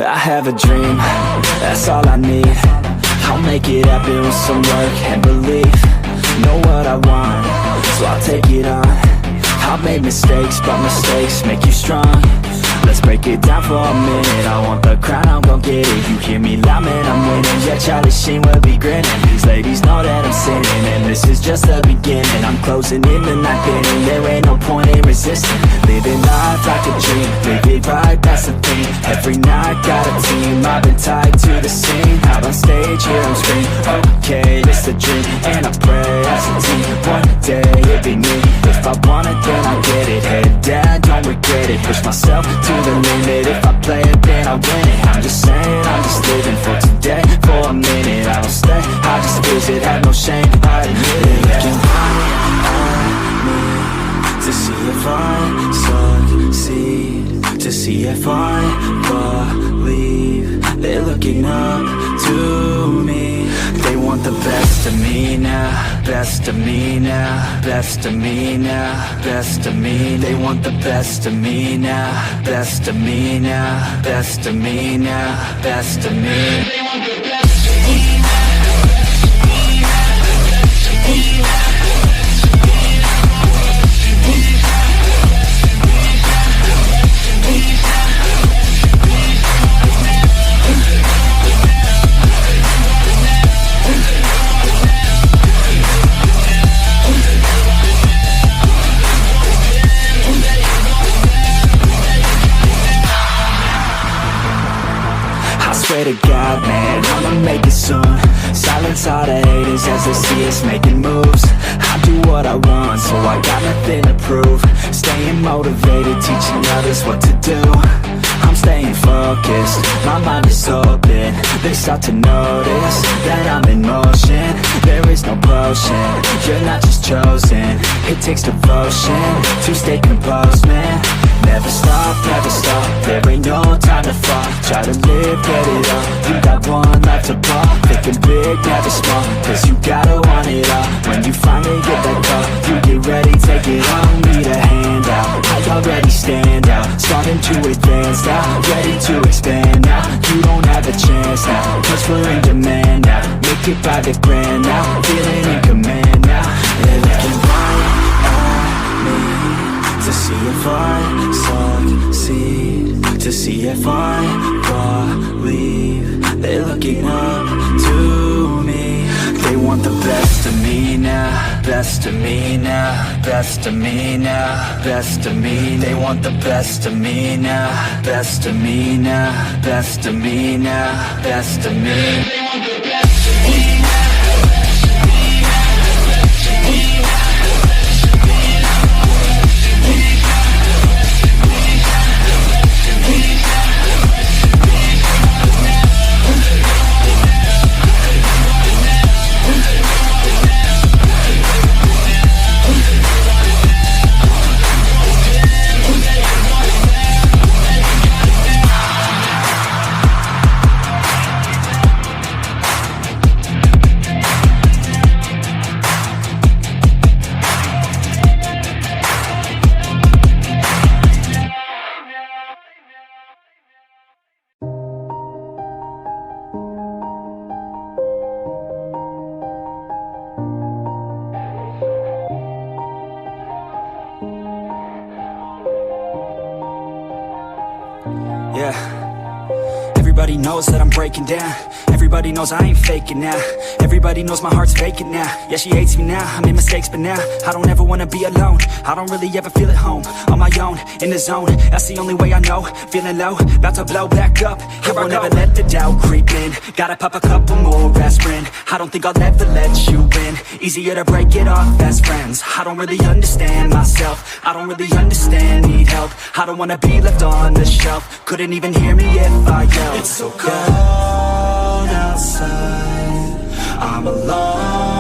I have a dream, that's all I need. I'll make it happen with some work and belief. Know what I want, so I'll take it on. I've made mistakes, but mistakes make you strong. Let's break it down for a minute. I want the crown, I'm gon' get it. You hear me loud, man, I'm winning. Yeah, Charlie Sheen will be grinning. These ladies know that I'm sinning, and this is just the beginning. I'm closing in the night inning. There ain't no point in resisting. Living life like a dream, live it right, that's the thing. Every night got a team, I've been tied to the scene. Out on stage, here I'm screaming, okay, it's a dream. And I pray as a team, one day it'll be me. If I want it, then I get it. Head down, don't regret it. Push myself to the limit. If I play it, then I win it. I'm just saying, I'm just living for today. For a minute, I don't stay, I just visit. Have no shame, I admit it. Looking right at me to see if I succeed, to see if I believe. They're looking up to me. They want the best of me now, best of me now, best of me now, best of me. They want the best of me now, best of me now, best of me now, best of me. They want the best of me now. Swear to God, man, I'ma make it soon. Silence all the haters as they see us making moves. I do what I want, so I got nothing to prove. Staying motivated, teaching others what to do. I'm staying focused, my mind is open. They start to notice that I'm in motion. There is no potion, you're not just chosen. It takes devotion to stay composed, man. Never stop, there ain't no time to fall. Try to live, get it on, you got one life to ball. Thinking big, never small, cause you gotta want it all. When you finally get that call, you get ready, take it on. Need a hand out, I already stand out. Starting to advance now, ready to expand now. You don't have a chance now, cause we're in demand now. Make it by the grand now, feeling in command now. They're looking right at me to see if I succeed, to see if I believe. They're looking up to me. They want the best of me now, best of me now, best of me now, best of me. They want the best of me now, best of me now, best of me now, best of me. They want the best of me now. Yeah, everybody knows that I'm breaking down. Everybody knows I ain't faking now. Everybody knows my heart's vacant now. Yeah, she hates me now, I made mistakes but now I don't ever wanna be alone. I don't really ever feel at home. On my own, in the zone, that's the only way I know. Feeling low, about to blow back up. Here I won't ever let the doubt creep in. Gotta pop a couple more aspirin. I don't think I'll ever let you in. Easier to break it off best friends. I don't really understand myself. I don't really understand, need help. I don't wanna be left on the shelf. Couldn't even hear me if I yelled. It's so cold outside, I'm alone